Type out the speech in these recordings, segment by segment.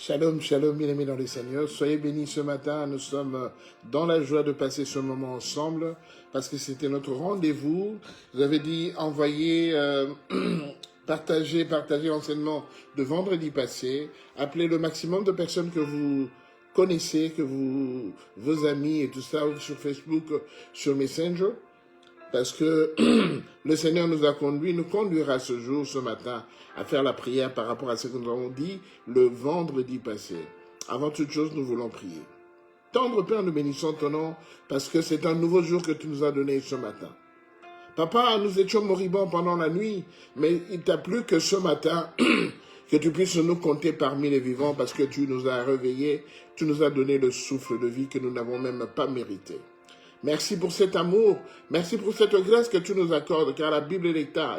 Shalom, shalom, bien-aimés dans le Seigneur. Soyez bénis ce matin. Nous sommes dans la joie de passer ce moment ensemble parce que c'était notre rendez-vous. Vous avez dit envoyer, partager l'enseignement de vendredi passé. Appelez le maximum de personnes que vous connaissez, vos amis et tout ça sur Facebook, sur Messenger. Parce que le Seigneur nous conduira ce jour, ce matin, à faire la prière par rapport à ce que nous avons dit le vendredi passé. Avant toute chose, nous voulons prier. Tendre Père, nous bénissons ton nom, parce que c'est un nouveau jour que tu nous as donné ce matin. Papa, nous étions moribonds pendant la nuit, mais il t'a plu que ce matin, que tu puisses nous compter parmi les vivants, parce que tu nous as réveillés, tu nous as donné le souffle de vie que nous n'avons même pas mérité. Merci pour cet amour, merci pour cette grâce que tu nous accordes, car la Bible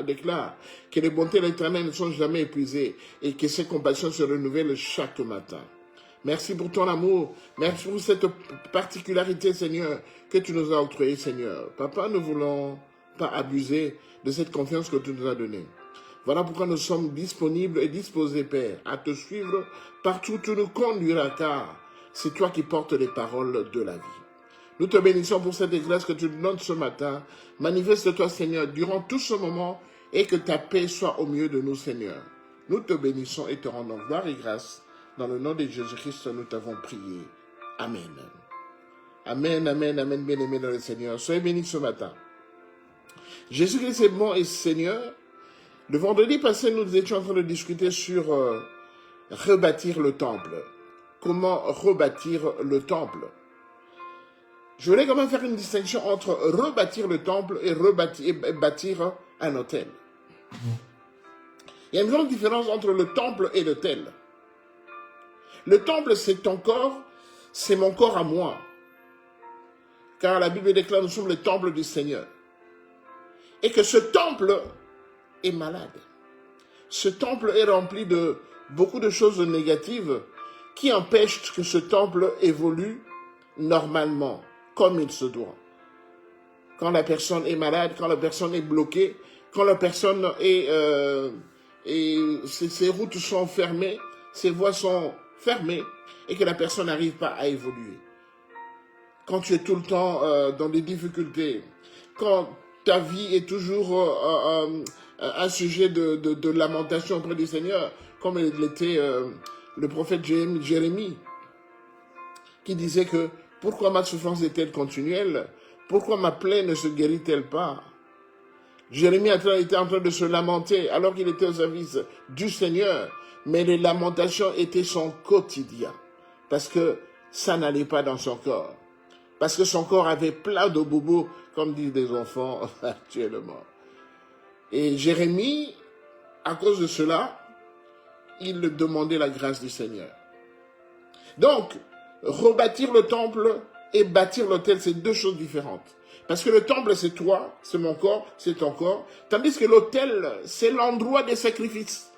déclare que les bontés de l'Éternel ne sont jamais épuisées et que ses compassions se renouvellent chaque matin. Merci pour ton amour, merci pour cette particularité, Seigneur, que tu nous as octroyée, Seigneur. Papa, nous ne voulons pas abuser de cette confiance que tu nous as donnée. Voilà pourquoi nous sommes disponibles et disposés, Père, à te suivre partout où tu nous conduiras, car c'est toi qui portes les paroles de la vie. Nous te bénissons pour cette grâce que tu nous donnes ce matin. Manifeste-toi, Seigneur, durant tout ce moment et que ta paix soit au milieu de nous, Seigneur. Nous te bénissons et te rendons gloire et grâce. Dans le nom de Jésus-Christ, nous t'avons prié. Amen. Amen, amen, amen, bien-aimés dans le Seigneur. Soyez bénis ce matin. Jésus-Christ est bon et Seigneur. Le vendredi passé, nous étions en train de discuter sur rebâtir le temple. Comment rebâtir le temple? Je voulais quand même faire une distinction entre rebâtir le temple et bâtir un autel. Il y a une grande différence entre le temple et l'autel. Le temple, c'est ton corps, c'est mon corps à moi. Car la Bible déclare, nous sommes le temple du Seigneur. Et que ce temple est malade. Ce temple est rempli de beaucoup de choses négatives qui empêchent que ce temple évolue normalement, comme il se doit. Quand la personne est malade, quand la personne est bloquée, quand la personne ses routes sont fermées, ses voies sont fermées, et que la personne n'arrive pas à évoluer. Quand tu es tout le temps dans des difficultés, quand ta vie est toujours un sujet de lamentation auprès du Seigneur, comme l'était le prophète Jérémie, qui disait que pourquoi ma souffrance est-elle continuelle? Pourquoi ma plaie ne se guérit-elle pas? Jérémie était en train de se lamenter alors qu'il était au service du Seigneur, mais les lamentations étaient son quotidien, parce que ça n'allait pas dans son corps, parce que son corps avait plein de bobos, comme disent des enfants actuellement. Et Jérémie, à cause de cela, il demandait la grâce du Seigneur. Donc, rebâtir le temple et bâtir l'autel, c'est deux choses différentes. Parce que le temple, c'est toi, c'est mon corps, c'est ton corps. Tandis que l'autel, c'est l'endroit des sacrifices.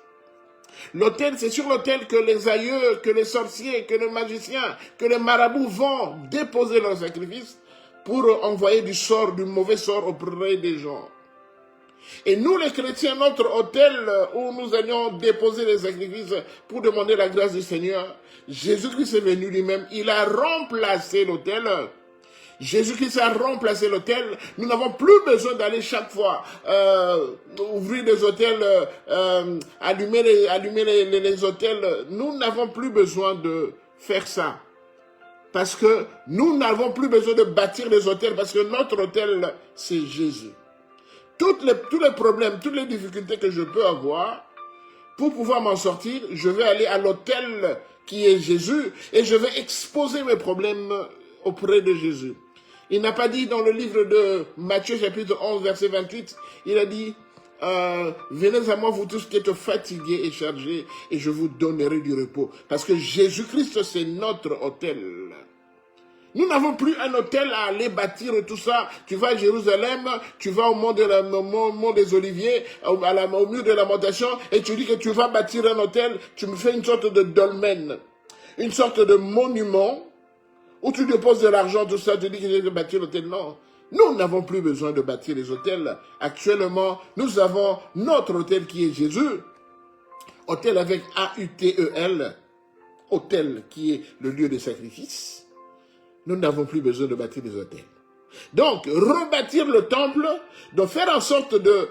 L'autel, c'est sur l'autel que les aïeux, que les sorciers, que les magiciens, que les marabouts vont déposer leurs sacrifices pour envoyer du mauvais sort auprès des gens. Et nous, les chrétiens, notre autel où nous allions déposer les sacrifices pour demander la grâce du Seigneur, Jésus-Christ est venu lui-même, il a remplacé l'autel. Jésus-Christ a remplacé l'autel. Nous n'avons plus besoin d'aller chaque fois ouvrir les autels, allumer les autels. Nous n'avons plus besoin de faire ça. Parce que nous n'avons plus besoin de bâtir les autels, parce que notre autel, c'est Jésus. Tous les problèmes, toutes les difficultés que je peux avoir, pour pouvoir m'en sortir, je vais aller à l'autel qui est Jésus et je vais exposer mes problèmes auprès de Jésus. Il n'a pas dit dans le livre de Matthieu chapitre 11 verset 28, il a dit venez à moi vous tous qui êtes fatigués et chargés et je vous donnerai du repos. Parce que Jésus-Christ c'est notre autel. Nous n'avons plus un hôtel à aller bâtir tout ça. Tu vas à Jérusalem, tu vas au mont des Oliviers, au mur de lamentation, et tu dis que tu vas bâtir un hôtel. Tu me fais une sorte de dolmen, une sorte de monument, où tu déposes de l'argent, tout ça, tu dis que je vais bâtir l'hôtel. Non, nous n'avons plus besoin de bâtir les hôtels. Actuellement, nous avons notre hôtel qui est Jésus. Hôtel avec A-U-T-E-L. autel qui est le lieu de sacrifice, nous n'avons plus besoin de bâtir des autels. Donc, rebâtir le temple, donc faire en sorte de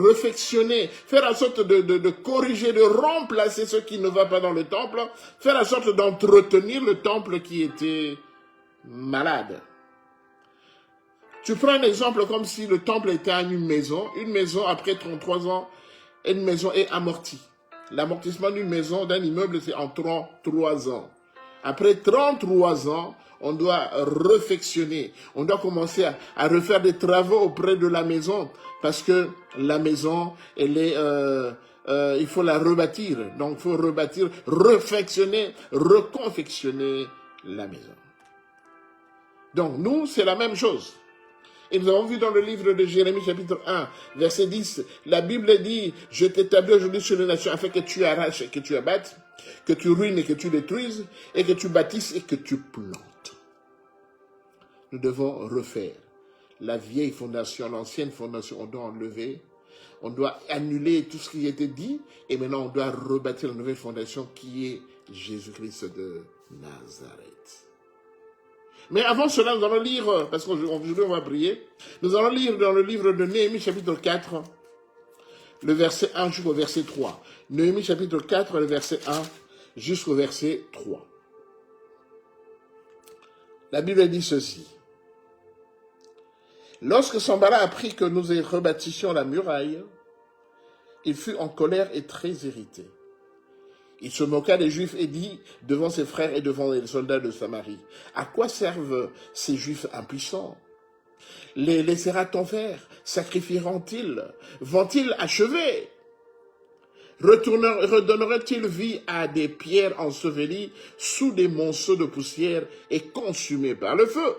réfectionner, faire en sorte de corriger, de remplacer ce qui ne va pas dans le temple, faire en sorte d'entretenir le temple qui était malade. Tu prends un exemple comme si le temple était une maison après 33 ans, une maison est amortie. L'amortissement d'une maison, d'un immeuble, c'est en 33 ans. Après 33 ans, on doit réfectionner, on doit commencer à refaire des travaux auprès de la maison parce que la maison, elle est, il faut la rebâtir. Donc, il faut rebâtir, réfectionner, reconfectionner la maison. Donc, nous, c'est la même chose. Et nous avons vu dans le livre de Jérémie, chapitre 1, verset 10, la Bible dit, « Je t'établis aujourd'hui sur les nations afin que tu arraches et que tu abattes, que tu ruines et que tu détruises, et que tu bâtisses et que tu plantes. » Nous devons refaire la vieille fondation, l'ancienne fondation, on doit enlever, on doit annuler tout ce qui était dit, et maintenant on doit rebâtir la nouvelle fondation qui est Jésus-Christ de Nazareth. Mais avant cela, nous allons lire, parce qu'aujourd'hui on va prier, nous allons lire dans le livre de Néhémie, chapitre 4, le verset 1 jusqu'au verset 3. Néhémie, chapitre 4, le verset 1 jusqu'au verset 3. La Bible dit ceci. Lorsque Sanballat apprit que nous rebâtissions la muraille, il fut en colère et très irrité. Il se moqua des Juifs et dit devant ses frères et devant les soldats de Samarie, « À quoi servent ces Juifs impuissants? Les laissera-t-on faire? Sacrifieront-ils? Vont-ils achever? Redonnerait-il vie à des pierres ensevelies sous des monceaux de poussière et consumées par le feu? »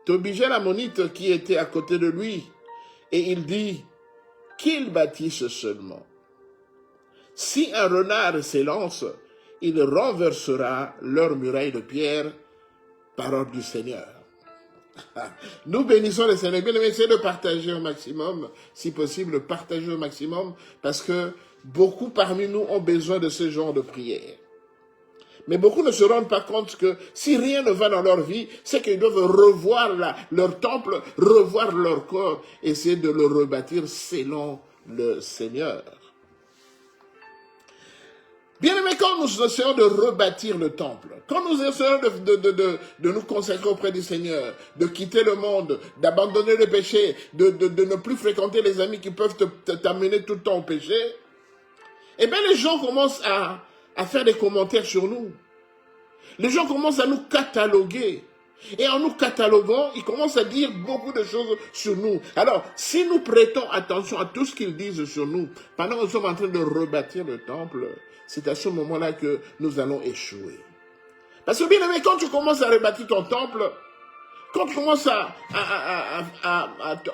Tobija l'ammonite qui était à côté de lui, et il dit qu'ils bâtissent seulement. Si un renard s'élance, il renversera leur muraille de pierre par ordre du Seigneur. Nous bénissons le Seigneur. Bien aimé, essayez de partager au maximum, si possible, partager au maximum, parce que beaucoup parmi nous ont besoin de ce genre de prière. Mais beaucoup ne se rendent pas compte que si rien ne va dans leur vie, c'est qu'ils doivent revoir leur temple, revoir leur corps, essayer de le rebâtir selon le Seigneur. Bien aimé, quand nous essayons de rebâtir le temple, quand nous essayons de nous consacrer auprès du Seigneur, de quitter le monde, d'abandonner le péché, de ne plus fréquenter les amis qui peuvent t'amener tout le temps au péché, eh bien les gens commencent à faire des commentaires sur nous. Les gens commencent à nous cataloguer. Et en nous cataloguant, ils commencent à dire beaucoup de choses sur nous. Alors, si nous prêtons attention à tout ce qu'ils disent sur nous, pendant que nous sommes en train de rebâtir le temple, c'est à ce moment-là que nous allons échouer. Parce que bien aimé, quand tu commences à rebâtir ton temple, quand tu commences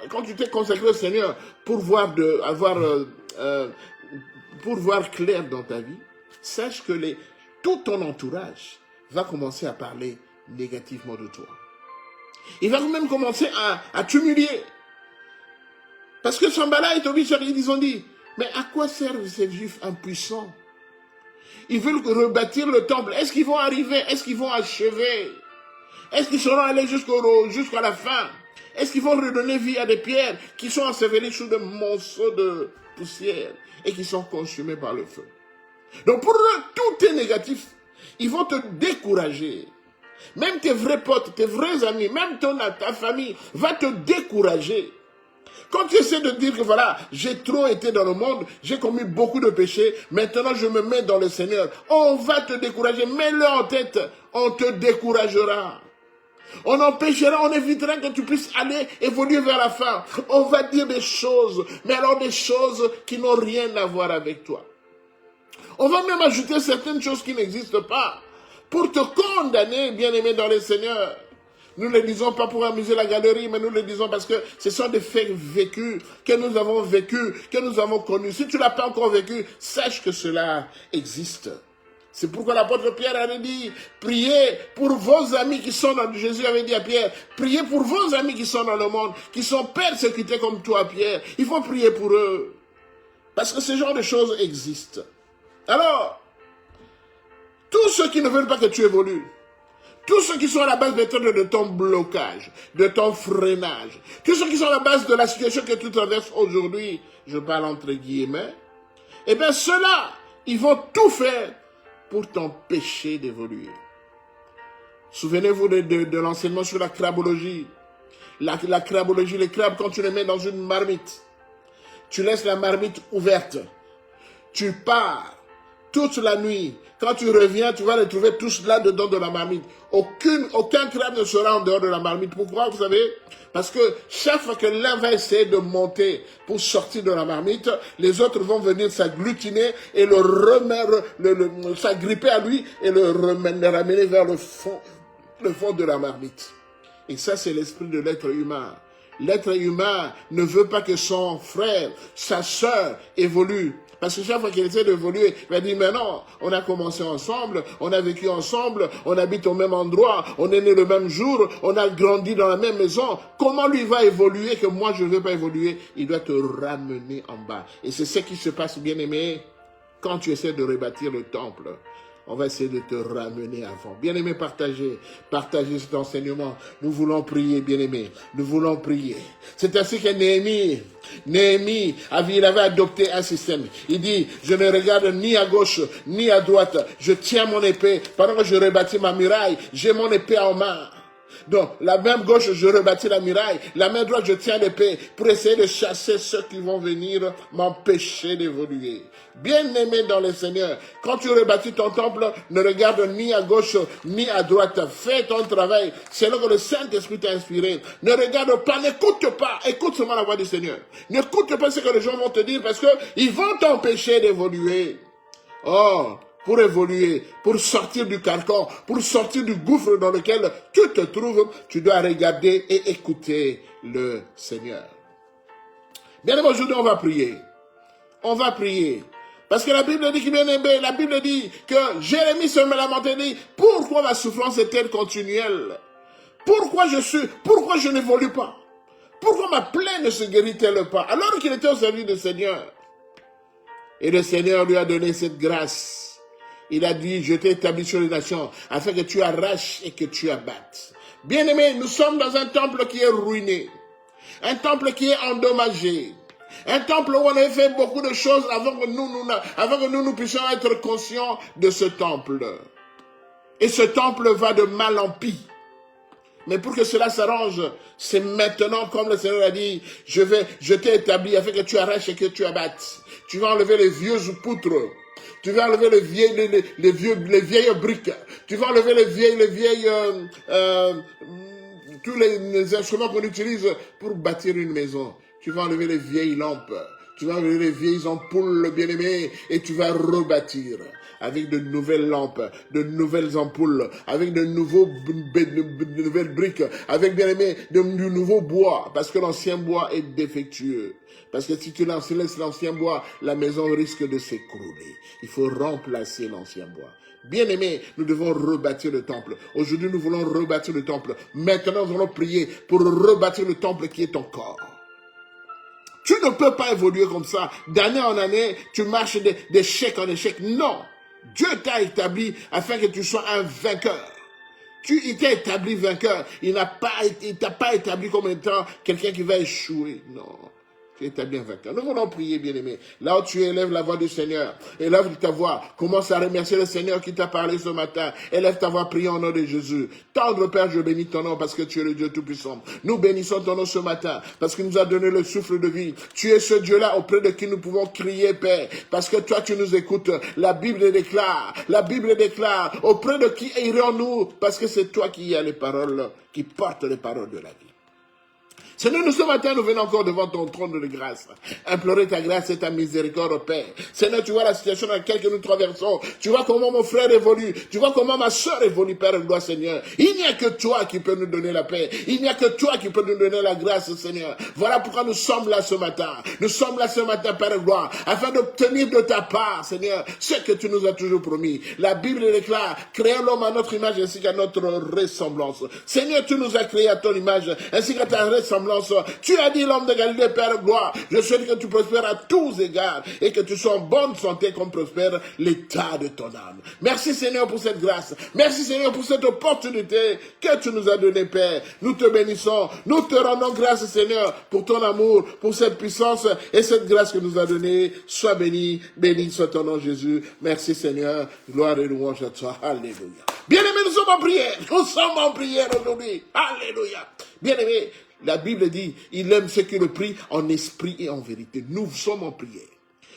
quand tu t'es consacré au Seigneur pour voir clair dans ta vie, sache que tout ton entourage va commencer à parler négativement de toi. Il va même commencer à t'humilier. Parce que Sanballat et Tobija, ils ont dit, mais à quoi servent ces Juifs impuissants? Ils veulent rebâtir le temple. Est-ce qu'ils vont arriver? Est-ce qu'ils vont achever? Est-ce qu'ils seront allés jusqu'à la fin? Est-ce qu'ils vont redonner vie à des pierres qui sont ensevelies sous des monceaux de poussière et qui sont consumées par le feu? Donc pour eux, tout est négatif. Ils vont te décourager. Même tes vrais potes, tes vrais amis, même ta famille va te décourager. Quand tu essaies de dire que voilà, j'ai trop été dans le monde, j'ai commis beaucoup de péchés, maintenant je me mets dans le Seigneur, on va te décourager. Mets-le en tête, on te découragera. On empêchera, on évitera que tu puisses aller évoluer vers la fin. On va dire des choses, mais alors des choses qui n'ont rien à voir avec toi. On va même ajouter certaines choses qui n'existent pas pour te condamner, bien-aimé dans le Seigneur. Nous ne le disons pas pour amuser la galerie, mais nous le disons parce que ce sont des faits vécus, que nous avons vécus, que nous avons connus. Si tu ne l'as pas encore vécu, sache que cela existe. C'est pourquoi l'apôtre Pierre avait dit, priez pour vos amis qui sont dans... Jésus avait dit à Pierre, priez pour vos amis qui sont dans le monde, qui sont persécutés comme toi, Pierre. Il faut prier pour eux. Parce que ce genre de choses existent. Alors, ceux qui ne veulent pas que tu évolues, tous ceux qui sont à la base de ton blocage, de ton freinage, tous ceux qui sont à la base de la situation que tu traverses aujourd'hui, je parle entre guillemets, eh bien ceux-là, ils vont tout faire pour t'empêcher d'évoluer. Souvenez-vous de l'enseignement sur la crabologie. La crabologie, les crabes, quand tu les mets dans une marmite, tu laisses la marmite ouverte, tu pars toute la nuit. Quand tu reviens, tu vas les trouver tous là-dedans de la marmite. Aucun crabe ne sera en dehors de la marmite. Pourquoi, vous savez? Parce que chaque fois que l'un va essayer de monter pour sortir de la marmite, les autres vont venir s'agglutiner et s'agripper à lui et le ramener vers le fond de la marmite. Et ça, c'est l'esprit de l'être humain. L'être humain ne veut pas que son frère, sa sœur évolue. Parce que chaque fois qu'il essaie d'évoluer, il va dire, mais non, on a commencé ensemble, on a vécu ensemble, on habite au même endroit, on est né le même jour, on a grandi dans la même maison. Comment lui va évoluer que moi je ne veux pas évoluer? Il doit te ramener en bas. Et c'est ce qui se passe, bien aimé, quand tu essaies de rebâtir le temple. On va essayer de te ramener avant. Bien-aimé, partagez cet enseignement. Nous voulons prier, bien-aimé. Nous voulons prier. C'est ainsi que Néhémie, il avait adopté un système. Il dit, je ne regarde ni à gauche, ni à droite. Je tiens mon épée. Pendant que je rebâtis ma muraille, j'ai mon épée en main. Donc, la main gauche, je rebâtis la muraille. La main droite, je tiens l'épée pour essayer de chasser ceux qui vont venir m'empêcher d'évoluer. Bien-aimé dans le Seigneur, quand tu rebâtis ton temple, ne regarde ni à gauche ni à droite. Fais ton travail. C'est là que le Saint-Esprit t'a inspiré. Ne regarde pas, n'écoute pas. Écoute seulement la voix du Seigneur. N'écoute pas ce que les gens vont te dire parce qu'ils vont t'empêcher d'évoluer. Oh, pour évoluer, pour sortir du carcan, pour sortir du gouffre dans lequel tu te trouves, tu dois regarder et écouter le Seigneur. Bien aimé, aujourd'hui on va prier. On va prier. Parce que la Bible dit, la Bible dit que Jérémie se lamentait et dit, pourquoi ma souffrance est-elle continuelle? Pourquoi je n'évolue pas? Pourquoi ma plaie ne se guérit-elle pas? Alors qu'il était au service du Seigneur. Et le Seigneur lui a donné cette grâce. Il a dit, je t'ai établi sur les nations, afin que tu arraches et que tu abattes. Bien-aimés, nous sommes dans un temple qui est ruiné. Un temple qui est endommagé. Un temple où on a fait beaucoup de choses avant que nous puissions être conscients de ce temple. Et ce temple va de mal en pis. Mais pour que cela s'arrange, c'est maintenant, comme le Seigneur a dit, je t'ai établi afin que tu arraches et que tu abattes. Tu vas enlever les vieux poutres. Tu vas enlever les vieilles briques. Tu vas enlever tous les instruments qu'on utilise pour bâtir une maison. Tu vas enlever les vieilles lampes. Tu vas enlever les vieilles ampoules, bien-aimées, et tu vas rebâtir avec de nouvelles lampes, de nouvelles ampoules, avec de nouvelles briques, avec, bien-aimé, du nouveau bois, parce que l'ancien bois est défectueux. Parce que si tu laisses l'ancien bois, la maison risque de s'écrouler. Il faut remplacer l'ancien bois. Bien-aimés, nous devons rebâtir le temple. Aujourd'hui, nous voulons rebâtir le temple. Maintenant, nous allons prier pour rebâtir le temple qui est ton corps. Tu ne peux pas évoluer comme ça. D'année en année, tu marches d'échec en échec. Non. Dieu t'a établi afin que tu sois un vainqueur. Il t'a établi vainqueur. Il t'a pas établi comme étant quelqu'un qui va échouer. Non. Tu es établi un vainqueur. Nous voulons prier, bien-aimé. Là où tu élèves la voix du Seigneur, élève ta voix. Commence à remercier le Seigneur qui t'a parlé ce matin. Élève ta voix, prions au nom de Jésus. Tendre Père, je bénis ton nom parce que tu es le Dieu Tout-Puissant. Nous bénissons ton nom ce matin parce qu'il nous a donné le souffle de vie. Tu es ce Dieu-là auprès de qui nous pouvons crier, Père, parce que toi tu nous écoutes. La Bible déclare, auprès de qui irons-nous? Parce que c'est toi qui as les paroles, qui portent les paroles de la vie. Seigneur, nous ce matin, nous venons encore devant ton trône de grâce, implorer ta grâce et ta miséricorde, Père. Seigneur, tu vois la situation dans laquelle nous traversons. Tu vois comment mon frère évolue. Tu vois comment ma soeur évolue, Père et gloire, Seigneur. Il n'y a que toi qui peux nous donner la paix. Il n'y a que toi qui peux nous donner la grâce, Seigneur. Voilà pourquoi nous sommes là ce matin. Nous sommes là ce matin, Père et gloire, afin d'obtenir de ta part, Seigneur, ce que tu nous as toujours promis. La Bible déclare, créons l'homme à notre image ainsi qu'à notre ressemblance. Seigneur, tu nous as créés à ton image ainsi qu'à ta ressemblance. ressemblance. Tu as dit l'homme de Galilée, Père gloire. Je souhaite que tu prospères à tous égards et que tu sois en bonne santé comme prospère l'état de ton âme. Merci Seigneur pour cette grâce. Merci Seigneur pour cette opportunité que tu nous as donnée, Père. Nous te bénissons. Nous te rendons grâce Seigneur pour ton amour, pour cette puissance et cette grâce que nous as donnée. Sois béni, béni soit ton nom Jésus. Merci Seigneur. Gloire et louange à toi. Alléluia. Bien-aimés, nous sommes en prière. Nous sommes en prière aujourd'hui. Alléluia. Bien-aimés, la Bible dit, il aime ceux qui le prient en esprit et en vérité. Nous sommes en prière.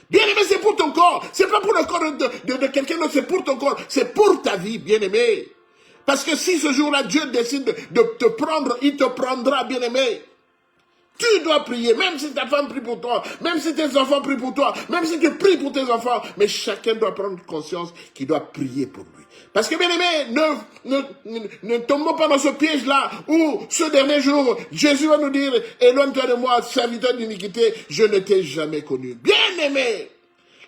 Bien-aimé, c'est pour ton corps. C'est pas pour le corps de quelqu'un d'autre, c'est pour ton corps. C'est pour ta vie, bien-aimé. Parce que si ce jour-là, Dieu décide de te prendre, il te prendra, bien-aimé. Tu dois prier, même si ta femme prie pour toi, même si tes enfants prient pour toi, même si tu pries pour tes enfants. Mais chacun doit prendre conscience qu'il doit prier pour lui. Parce que, bien-aimé, ne tombons pas dans ce piège-là où, ce dernier jour, Jésus va nous dire, éloigne-toi de moi, serviteur d'iniquité, je ne t'ai jamais connu. Bien-aimé,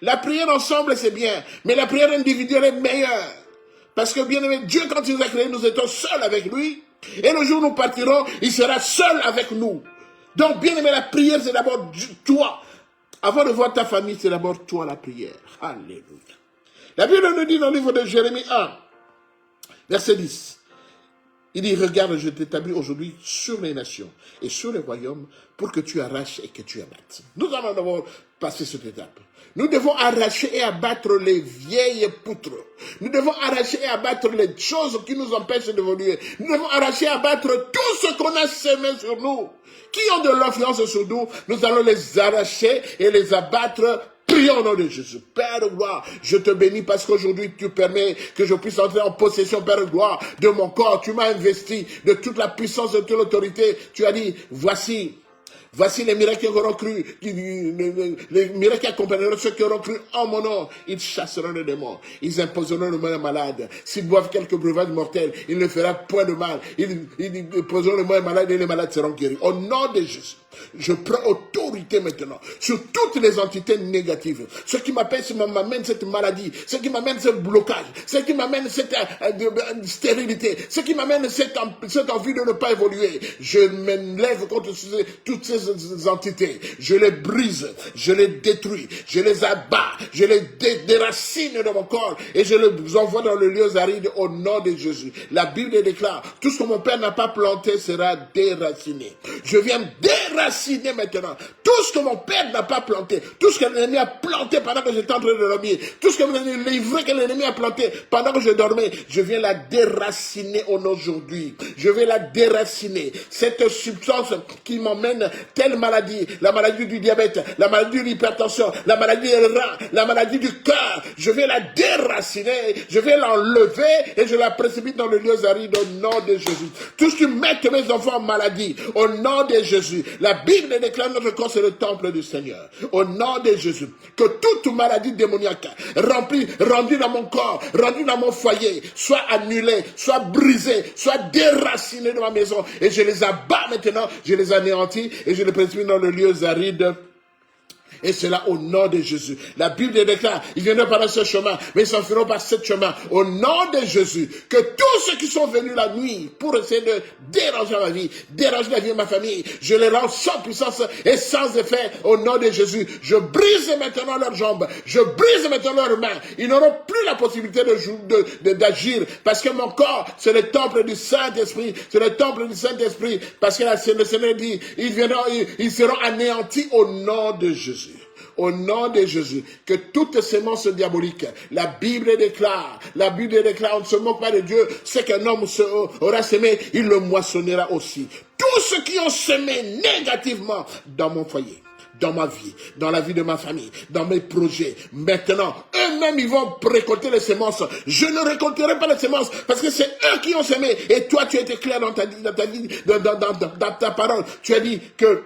la prière ensemble, c'est bien, mais la prière individuelle est meilleure. Parce que, bien-aimé, Dieu, quand il nous a créés, nous étions seuls avec lui. Et le jour où nous partirons, il sera seul avec nous. Donc, bien-aimé, la prière, c'est d'abord toi. Avant de voir ta famille, c'est d'abord toi la prière. Alléluia. La Bible nous dit dans le livre de Jérémie 1, verset 10, il dit, regarde, je t'établis aujourd'hui sur les nations et sur les royaumes pour que tu arraches et que tu abattes. Nous allons d'abord passer cette étape. Nous devons arracher et abattre les vieilles poutres. Nous devons arracher et abattre les choses qui nous empêchent d'évoluer. Nous devons arracher et abattre tout ce qu'on a semé sur nous, qui ont de l'influence sur nous. Nous allons les arracher et les abattre. Prions au nom de Jésus. Père de gloire, je te bénis parce qu'aujourd'hui tu permets que je puisse entrer en possession, Père de gloire, de mon corps. Tu m'as investi de toute la puissance, de toute l'autorité. Tu as dit, voici les miracles qui auront cru, les miracles qui accompagneront ceux qui auront cru en mon nom. Ils chasseront les démons, ils imposeront le mal aux malades. S'ils boivent quelques breuvages mortels, il ne fera point de mal. Ils imposeront le mal aux malades et les malades seront guéris. Au nom de Jésus, je prends autorité maintenant sur toutes les entités négatives. Ce qui m'amène cette maladie, ce qui m'amène ce blocage, ce qui m'amène cette stérilité, ce qui m'amène cette envie de ne pas évoluer. Je m'élève contre toutes ces entités. Je les brise, je les détruis, je les abats, je les déracine de mon corps et je les envoie dans le lieu aride au nom de Jésus. La Bible déclare, tout ce que mon Père n'a pas planté sera déraciné. Je viens déraciner maintenant tout ce que mon Père n'a pas planté, tout ce que l'ennemi a planté pendant que j'étais en train de dormir, tout ce que l'ennemi a planté pendant que je dormais, je viens la déraciner aujourd'hui. Je vais la déraciner. Cette substance qui m'emmène telle maladie, la maladie du diabète, la maladie de l'hypertension, la maladie des reins, la maladie du cœur, je vais la déraciner, je vais l'enlever et je la précipite dans le lieu aride au nom de Jésus. Tout ce qui met mes enfants en maladie, au nom de Jésus. La Bible déclare notre corps c'est le temple du Seigneur. Au nom de Jésus. Que toute maladie démoniaque rendue dans mon corps, rendue dans mon foyer, soit annulée, soit brisée, soit déracinée de ma maison. Et je les abats maintenant, je les anéantis et je les précipite dans le lieu aride. Et cela au nom de Jésus. La Bible déclare, ils viendront par ce chemin, mais ils s'enfuiront par ce chemin. Au nom de Jésus, que tous ceux qui sont venus la nuit pour essayer de déranger ma vie, déranger la vie de ma famille, je les rends sans puissance et sans effet au nom de Jésus. Je brise maintenant leurs jambes, je brise maintenant leurs mains. Ils n'auront plus la possibilité d'agir parce que mon corps, c'est le temple du Saint-Esprit. C'est le temple du Saint-Esprit parce que le Seigneur dit, ils seront anéantis au nom de Jésus. Au nom de Jésus, que toute sémence diabolique, la Bible déclare, on ne se moque pas de Dieu, c'est qu'un homme aura semé, il le moissonnera aussi. Tous ceux qui ont semé négativement dans mon foyer, dans ma vie, dans la vie de ma famille, dans mes projets, maintenant, eux-mêmes, ils vont récolter les semences. Je ne récolterai pas les semences parce que c'est eux qui ont semé. Et toi, tu as été clair dans ta vie, dans ta parole. Tu as dit que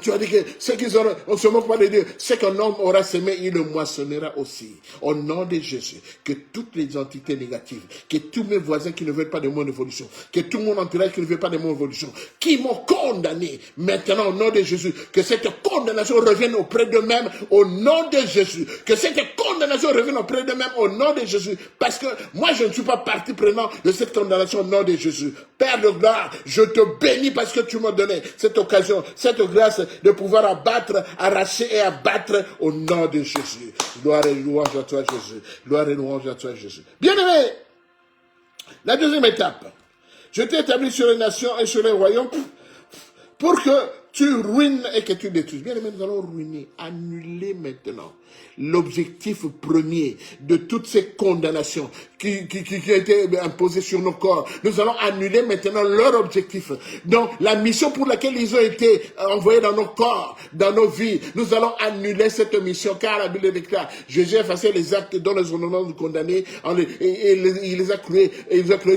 Tu as dit que ceux qui auront, on ne se moque pas de Dieu. Ce qu'un homme aura semé, il le moissonnera aussi. Au nom de Jésus, que toutes les entités négatives, que tous mes voisins qui ne veulent pas de mon évolution, que tout mon entourage qui ne veut pas de mon évolution, qui m'ont condamné, maintenant au nom de Jésus, que cette condamnation revienne auprès d'eux-mêmes au nom de Jésus. Que cette condamnation revienne auprès d'eux-mêmes au nom de Jésus. Parce que moi, je ne suis pas partie prenante de cette condamnation au nom de Jésus. Père de gloire, je te bénis parce que tu m'as donné cette occasion, cette grâce de pouvoir abattre, arracher et abattre au nom de Jésus. Gloire et louange à toi, Jésus. Gloire et louange à toi, Jésus. Bien-aimé, la deuxième étape. Je t'ai établi sur les nations et sur les royaumes pour que tu ruines et que tu détruises. Bien-aimé, nous allons ruiner, annuler maintenant l'objectif premier de toutes ces condamnations qui ont été imposées sur nos corps. Nous allons annuler maintenant leur objectif. Donc, la mission pour laquelle ils ont été envoyés dans nos corps, dans nos vies, nous allons annuler cette mission, car la Bible déclare, Jésus a effacé les actes dont les ordonnances nous condamnaient, et il les a cloués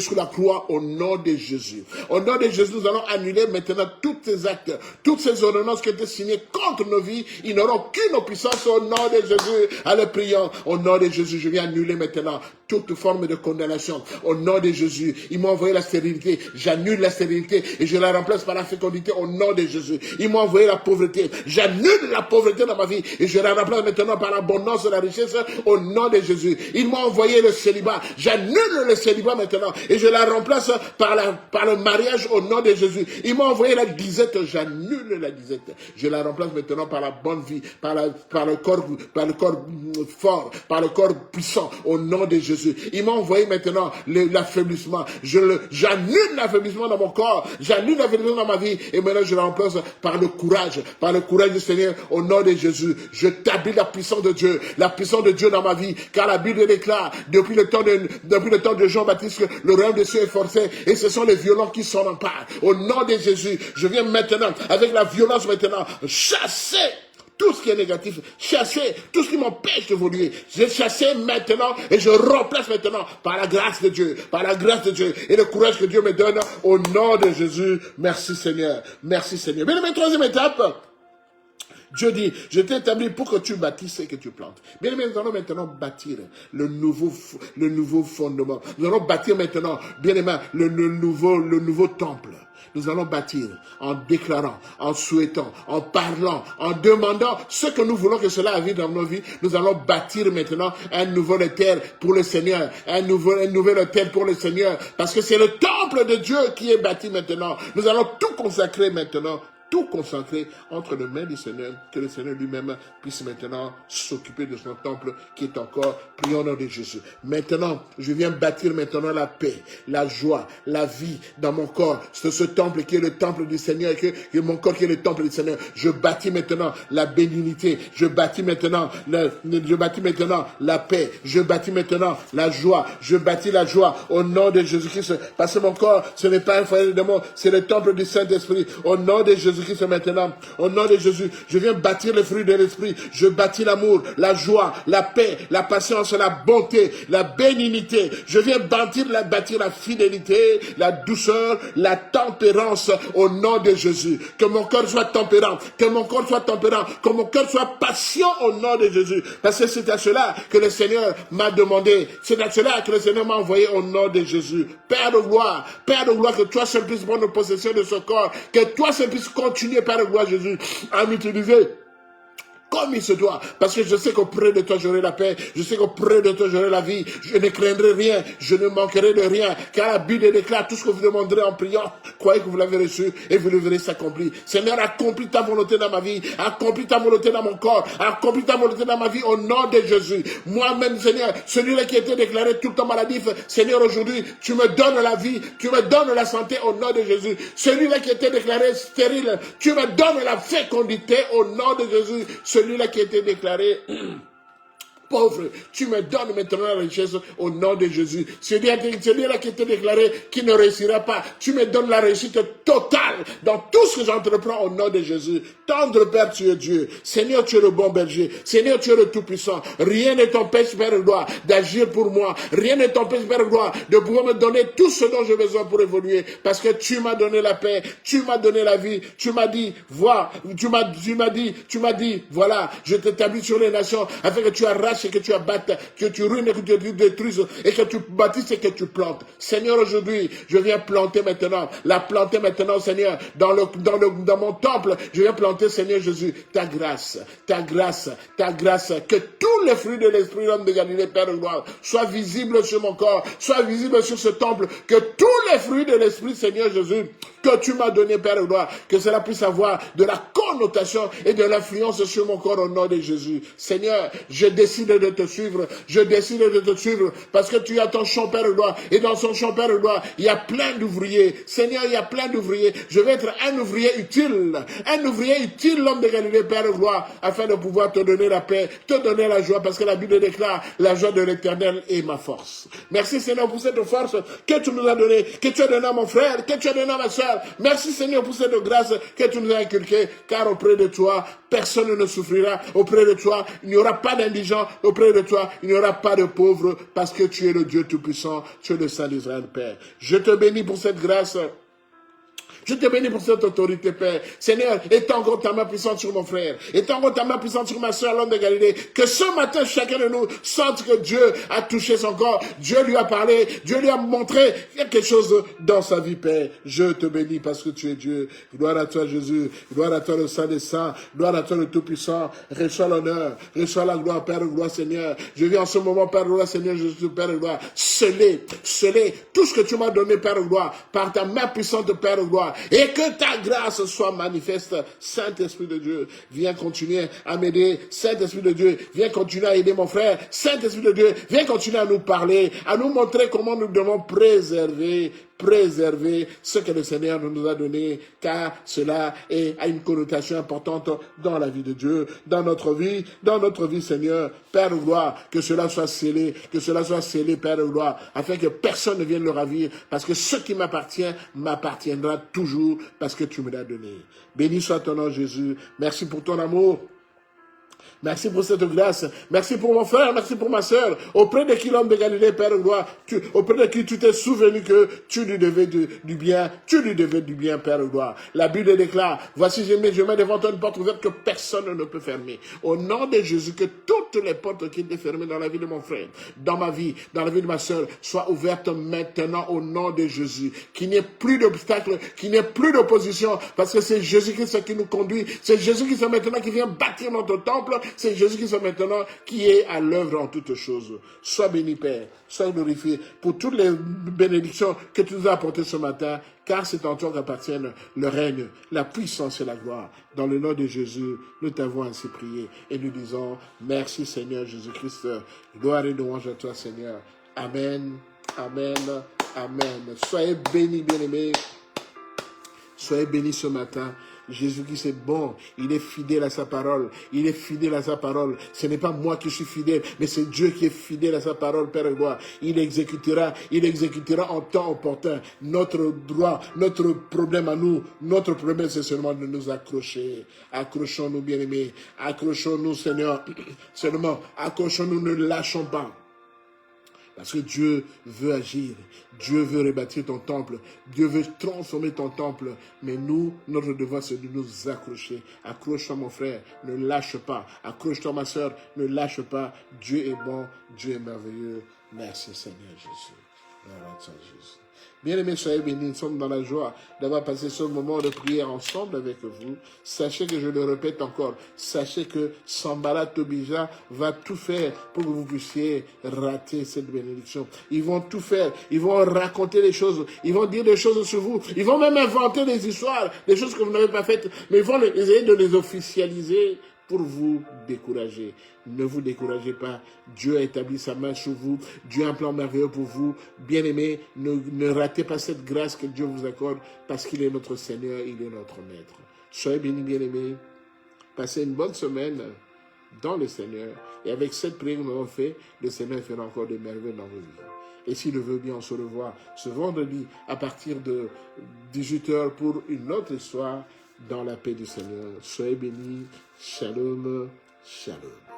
sur la croix au nom de Jésus. Au nom de Jésus, nous allons annuler maintenant tous ces actes, toutes ces ordonnances qui ont été signées contre nos vies. Ils n'auront aucune puissance au nom de Jésus. Allez, prions. Au nom de Jésus, je viens annuler maintenant toute forme de condamnation. Au nom de Jésus, ils m'ont envoyé la stérilité. J'annule la stérilité et je la remplace par la fécondité au nom de Jésus. Ils m'ont envoyé la pauvreté. J'annule la pauvreté dans ma vie et je la remplace maintenant par l'abondance et la richesse au nom de Jésus. Ils m'ont envoyé le célibat. J'annule le célibat maintenant et je la remplace par le mariage au nom de Jésus. Ils m'ont envoyé la disette. J'annule la disette. Je la remplace maintenant par la bonne vie, par le corps fort, par le corps puissant au nom de Jésus. Il m'a envoyé maintenant l'affaiblissement. J'annule l'affaiblissement dans mon corps, j'annule l'affaiblissement dans ma vie et maintenant je la remplace par le courage du Seigneur au nom de Jésus. Je t'habille la puissance de Dieu dans ma vie, car la Bible déclare depuis le temps de Jean-Baptiste que le royaume des cieux est forcé et ce sont les violents qui s'en emparent. Au nom de Jésus, je viens maintenant avec la violence maintenant chasser tout ce qui est négatif, chasser tout ce qui m'empêche d'évoluer. Je chasse maintenant et je remplace maintenant par la grâce de Dieu, et le courage que Dieu me donne au nom de Jésus. Merci Seigneur, merci Seigneur. Bien, la troisième étape, Dieu dit, je t'ai établi pour que tu bâtisses et que tu plantes. Bien aimé, nous allons maintenant bâtir le nouveau fondement. Nous allons bâtir maintenant, bien aimé, le nouveau temple. Nous allons bâtir en déclarant, en souhaitant, en parlant, en demandant ce que nous voulons que cela arrive dans nos vies. Nous allons bâtir maintenant un nouveau terre pour le Seigneur, une nouvelle terre pour le Seigneur, parce que c'est le temple de Dieu qui est bâti maintenant. Nous allons tout consacrer maintenant, tout consacré entre les mains du Seigneur, que le Seigneur lui-même puisse maintenant s'occuper de son temple qui est encore, prions au nom de Jésus. Maintenant, je viens bâtir maintenant la paix, la joie, la vie dans mon corps. C'est ce temple qui est le temple du Seigneur, et que mon corps qui est le temple du Seigneur. Je bâtis maintenant la bénignité, je bâtis maintenant la paix, je bâtis maintenant la joie, je bâtis la joie au nom de Jésus-Christ. Parce que mon corps, ce n'est pas un foyer de démons, c'est le temple du Saint-Esprit. Au nom de Jésus-Christ maintenant, au nom de Jésus, je viens bâtir les fruits de l'esprit. Je bâtis l'amour, la joie, la paix, la patience, la bonté, la bénignité. Je viens bâtir la fidélité, la douceur, la tempérance au nom de Jésus. Que mon cœur soit tempérant, que mon cœur soit patient au nom de Jésus. Parce que c'est à cela que le Seigneur m'a demandé. C'est à cela que le Seigneur m'a envoyé au nom de Jésus. Père de gloire, que toi seul puisses prendre possession de ce corps, que toi seul puisses continuer, Père de gloire Jésus, à m'utiliser comme il se doit, parce que je sais qu'auprès de toi j'aurai la paix, je sais qu'auprès de toi j'aurai la vie, je ne craindrai rien, je ne manquerai de rien, car la Bible déclare tout ce que vous demanderez en priant, croyez que vous l'avez reçu et vous le verrez s'accomplir. Seigneur, accomplis ta volonté dans ma vie, accomplis ta volonté dans mon corps, accomplis ta volonté dans ma vie au nom de Jésus. Moi-même, Seigneur, celui-là qui était déclaré tout le temps maladif, Seigneur, aujourd'hui, tu me donnes la vie, tu me donnes la santé au nom de Jésus. Celui-là qui était déclaré stérile, tu me donnes la fécondité au nom de Jésus. Celui-là qui a été déclaré pauvre. Tu me donnes maintenant la richesse au nom de Jésus. Celui-là qui était déclaré qui ne réussira pas. Tu me donnes la réussite totale dans tout ce que j'entreprends au nom de Jésus. Tendre Père, tu es Dieu. Seigneur, tu es le bon berger. Seigneur, tu es le Tout-Puissant. Rien ne t'empêche, Père gloire, d'agir pour moi. Rien ne t'empêche, Père gloire, de pouvoir me donner tout ce dont j'ai besoin pour évoluer. Parce que tu m'as donné la paix. Tu m'as donné la vie. Tu m'as dit, vois. Tu m'as dit, voilà, je t'établis sur les nations afin que tu arraches et que tu abattes, que tu ruines et que tu détruises et que tu bâtisses et que tu plantes. Seigneur, aujourd'hui, je viens planter maintenant, Seigneur, dans mon temple, je viens planter, Seigneur Jésus, ta grâce, que tous les fruits de l'Esprit, l'homme de Galilée, Père de gloire, soient visibles sur mon corps, soient visibles sur ce temple, que tous les fruits de l'Esprit, Seigneur Jésus, que tu m'as donné, Père de gloire, que cela puisse avoir de la connotation et de l'influence sur mon corps au nom de Jésus. Seigneur, je décide de te suivre, parce que tu as ton champ, Père de gloire, et dans son champ, Père de gloire, il y a plein d'ouvriers. Seigneur, il y a plein d'ouvriers. Je vais être un ouvrier utile, l'homme de Galilée, Père de gloire, afin de pouvoir te donner la paix, te donner la joie, parce que la Bible déclare, la joie de l'Éternel est ma force. Merci Seigneur pour cette force que tu nous as donnée, que tu as donnée à mon frère, que tu as donnée à ma soeur. Merci Seigneur pour cette grâce que tu nous as inculquée, car auprès de toi, personne ne souffrira. Auprès de toi, il n'y aura pas d'indigents. Auprès de toi, il n'y aura pas de pauvres, parce que tu es le Dieu Tout-Puissant, tu es le Saint d'Israël, Père. Je te bénis pour cette grâce. Je te bénis pour cette autorité, Père. Seigneur, étends encore ta main puissante sur mon frère. Étends encore ta main puissante sur ma soeur, l'homme de Galilée. Que ce matin, chacun de nous sente que Dieu a touché son corps. Dieu lui a parlé. Dieu lui a montré quelque chose dans sa vie, Père. Je te bénis parce que tu es Dieu. Gloire à toi, Jésus. Gloire à toi, le Saint des Saints. Gloire à toi, le Tout-Puissant. Reçois l'honneur. Reçois la gloire, Père de gloire, Seigneur. Je viens en ce moment, Père de gloire, Seigneur Jésus, Père de gloire. Sceller tout ce que tu m'as donné, Père de gloire, par ta main puissante, Père de gloire. Et que ta grâce soit manifeste. Saint-Esprit de Dieu, viens continuer à m'aider. Saint-Esprit de Dieu, viens continuer à aider mon frère. Saint-Esprit de Dieu, viens continuer à nous parler, à nous montrer comment nous devons préserver ce que le Seigneur nous a donné, car cela a une connotation importante dans la vie de Dieu, dans notre vie, Seigneur, Père de gloire, que cela soit scellé, Père de gloire, afin que personne ne vienne le ravir, parce que ce qui m'appartiendra toujours, parce que tu me l'as donné. Béni soit ton nom, Jésus. Merci pour ton amour. Merci pour cette grâce. Merci pour mon frère, merci pour ma soeur. Auprès de qui l'homme de Galilée, Père de gloire, auprès de qui tu t'es souvenu que tu lui devais du bien, Père de gloire. La Bible déclare, voici je mets devant toi une porte ouverte que personne ne peut fermer. Au nom de Jésus, que toutes les portes qui étaient fermées dans la vie de mon frère, dans ma vie, dans la vie de ma soeur, soient ouvertes maintenant au nom de Jésus. Qu'il n'y ait plus d'obstacles, qu'il n'y ait plus d'opposition, parce que c'est Jésus-Christ qui nous conduit, c'est Jésus-Christ maintenant qui vient bâtir notre temple. C'est Jésus-Christ maintenant qui est à l'œuvre en toutes choses. Sois béni, Père. Sois glorifié pour toutes les bénédictions que tu nous as apportées ce matin, car c'est en toi qu'appartiennent le règne, la puissance et la gloire. Dans le nom de Jésus, nous t'avons ainsi prié et nous disons merci Seigneur Jésus-Christ. Gloire et louange à toi Seigneur. Amen, amen, amen. Soyez bénis, bien-aimés. Soyez bénis ce matin. Jésus-Christ est bon, il est fidèle à sa parole, Ce n'est pas moi qui suis fidèle, mais c'est Dieu qui est fidèle à sa parole, Père de gloire. Il exécutera en temps opportun. Notre droit, notre problème à nous, c'est seulement de nous accrocher. Accrochons-nous, bien-aimés, accrochons-nous, Seigneur, seulement, accrochons-nous, ne lâchons pas. Parce que Dieu veut agir, Dieu veut rebâtir ton temple, Dieu veut transformer ton temple. Mais nous, notre devoir, c'est de nous accrocher. Accroche-toi mon frère, ne lâche pas. Accroche-toi ma soeur, ne lâche pas. Dieu est bon, Dieu est merveilleux. Merci Seigneur Jésus. Gloire à toi Jésus. Bien-aimés, soyez bénis, nous sommes dans la joie d'avoir passé ce moment de prière ensemble avec vous. Sachez que je le répète encore, sachez que Sambala Tobija va tout faire pour que vous puissiez rater cette bénédiction. Ils vont tout faire, ils vont raconter des choses, ils vont dire des choses sur vous, ils vont même inventer des histoires, des choses que vous n'avez pas faites, mais ils vont essayer de les officialiser pour vous décourager. Ne vous découragez pas. Dieu a établi sa main sur vous. Dieu a un plan merveilleux pour vous. Bien-aimés, ne ratez pas cette grâce que Dieu vous accorde parce qu'il est notre Seigneur, il est notre Maître. Soyez bénis, bien-aimés. Passez une bonne semaine. dans le Seigneur. Et avec cette prière que nous avons fait, le Seigneur fera encore des merveilles dans vos vies. Et s'il le veut bien, on se revoit ce vendredi à partir de 18h pour une autre histoire dans la paix du Seigneur. Soyez bénis. Shalom, shalom.